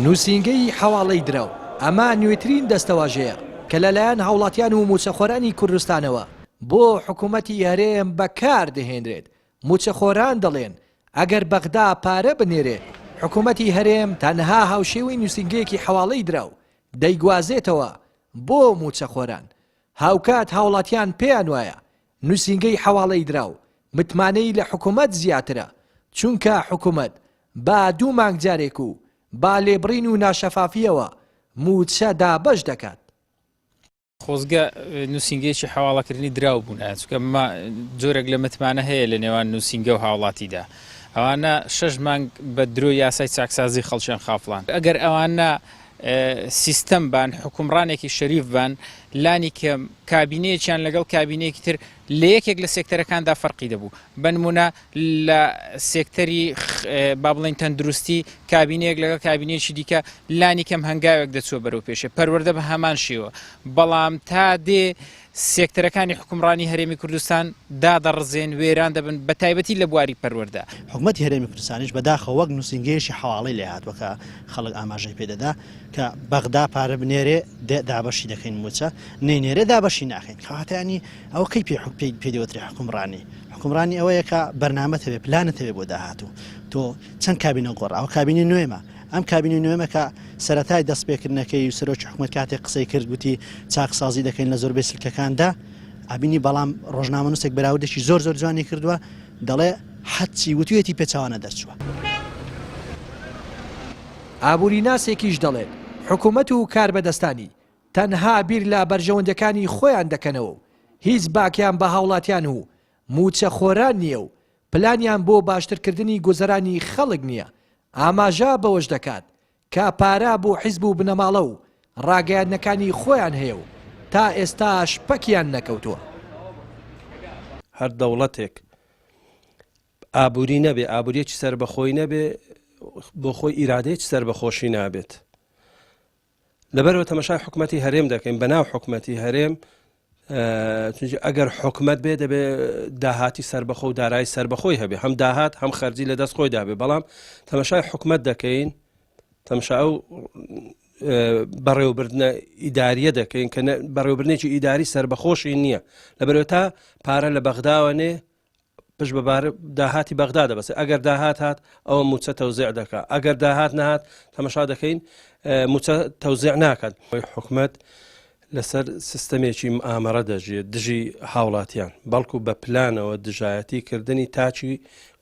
نووسینگەی حواڵەی دراو ئەمە نوێترین دەستەواژەیە کە لەلایەن هاوڵاتیان و موچەخۆرانی کوردستانەوە بۆ حکوومەتی هەرێم بەکار دەهێنرێت. موچەخۆران دەڵێن ئەگەر بەغدا پارە بنێرێت حکوومەتی هەرێم تەنها هاوشێوەی نووسینگەیەکی حواڵەی دراو دەیگوازێتەوە بۆ موچەخۆران. هاوکات هاوڵاتیان پێیان وایە نووسینگەی حواڵەی دراو متمانەی لە حکوومەت زیاترە، چونکە حکوومەت با 2 مانگ جارێک و با لێبڕین و ناشەفافیەوە موچە دابەش دەکات. خۆزگە نووسینگەیەکی حواڵەکردنی دراو بوون چونکە جۆرێک لە متمانە هەیە لە نێوان نووسینگە و هاوڵاتیدا. ئەوانە 6 مانگ بە درۆ یاسای چاکسازی خەڵکیان خافڵان. ئەگەر ئەوانە سیستەم بان حکومڕانێکی شەریف بان لانی کە کابینەیەکیان لەگەڵ کابینەیەکی تر لە یەکێک لە سێکتەرەکاندا فەرقی دەبوو. بنمونە لە سێکتەری با بڵێن تەندروستی کابینەیەک لەگەڵ کابینەیەکی دیکە لانی کەم هەنگاوێک دەچوە بەرەو پێشێ پەروەردە بە هەمان شێوە. بەڵام تا دێ سێکتەرەکانی حکومڕانی هەرێمی کوردستان دادەڕزێن وێران دەبن بە تایبەتی لە بواری پەروەردە. حکوومەتی هەرێمی کوردستانیش بەداخە وەک نووسینگەیەکی حواڵەی لێ هاتووە کە خەڵک ئاماژەی پێدەدا کە بەغدا پارە بنێرێ دابەشی دەکەین موچە نەینێرێ دابەشی ناخین. کەواتانی ئەوە کەی پێدەوتری حکومڕانی ئەوەیە کە بەرنامە هەبێ پلانت هەبێ بۆ داهاتوو. تۆ چەند کابینە گۆڕ ئەو کابینی نوێمە ئەم کابینی نوێمە کە سەرەتای دەستپێکردنەکەی و سەرۆکی حکوومەت کاتێک قسەی کرد گوتی چاکسازی دەکەین لە زۆربەی سلکەکاندا ئابینی بەڵام ڕۆژنامەنووسێک بەراوردێکی زۆر جوانی کردووە دەڵێ حەچی وتوێتی پێچەوانە دەرچووە. ئابووری ناسێکیش دەڵێت حکوومەت و کاربەدەستانی تەنها بیر لە بەرژەوەندەکانی خۆیان دەکەنەوە و هیچ باکیان بە هاوڵاتیان و موچەخۆران نییە و پلانیان بۆ باشترکردنی گوزەرانی خەڵک نییە. ئاماژە بەوەش دەکات کە پارە بۆ حیزب و بنەماڵە و ڕاگەیاندنەکانی خۆیان هەیە و تا ئێستاش پەکیان نەکەوتووە. هەر دەوڵەتێک ئابووری نەبێ ئابووریەکی سەربەخۆی نەبێ بۆ خۆی ئیرادەیەکی سەربەخۆشی نابێت. لەبەرەوە تەماشای حکوومەتی هەرێم دەکەین بەناو حکوومەتی هەرێم ئەگەر حکوومەت بێ دەبێ داهاتی سربەخۆ و دارایی سربەخۆی هەبێ هەم داهات هەم خەرجی لە دەست خۆی دابێ. بەڵام تەماشای حکوومەت دەکەین تەماشا ئەو بەڕێوەبردنە ئیداریە دەکەین کە بەڕێوەبردنێکی ئیداری سربەخۆشی نییە. لەبەرەوە تا پارە لە بەغداوەنێ پشت بەبارە داهاتی بەغدا دەبەسێ. ئەگەر داهات هات ئەوە موچە تەوزیع دەکات، ئەگەر داهات نهات تەماشا دەکەین موچە تەوزیع ناکات. حکوومەت لەسەر سیستەمێکی ئامەڕە دەژێت دژی هاوڵاتیان بەڵکو بە پلانەوە دژایەتی کردنی تاچی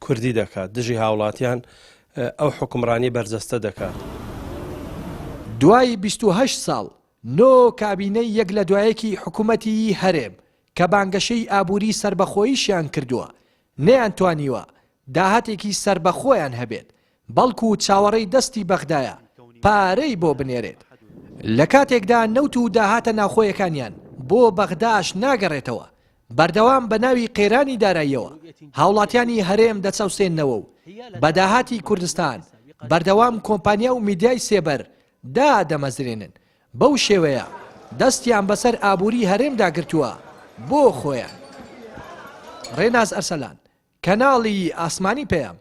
کوردی دەکات دژی هاوڵاتیان ئەو حکومڕانی بەرجەستە دەکات. دوای 28 ساڵ نۆ کابینەی یەک لە دوایەکی حکوومەتی هەرێم کە بانگەشەی ئابووری سربەخۆییشیان کردووە نەیانتوانیوە داهاتێکی سربەخۆیان هەبێت بەڵکو چاوەڕێی دەستی بەغدایە پارەی بۆ بنێرێت. لە کاتێکدا نەوت و داهاتە ناوخۆیەکانیان بۆ بەغداش ناگەڕێتەوە بەردەوام بە ناوی قێرانی داراییەوە هاوڵاتیانی هەرێم دەچەوسێننەوە و بە داهاتی کوردستان بەردەوام کۆمپانیا و میدیای سێبەر دادەمەزرێنن. بەو شێوەیە دەستیان بەسەر ئابووری هەرێمدا گرتووە بۆ خۆیان. ڕێناز ئەرسەلان کەناڵی ئاسمانی پێیان.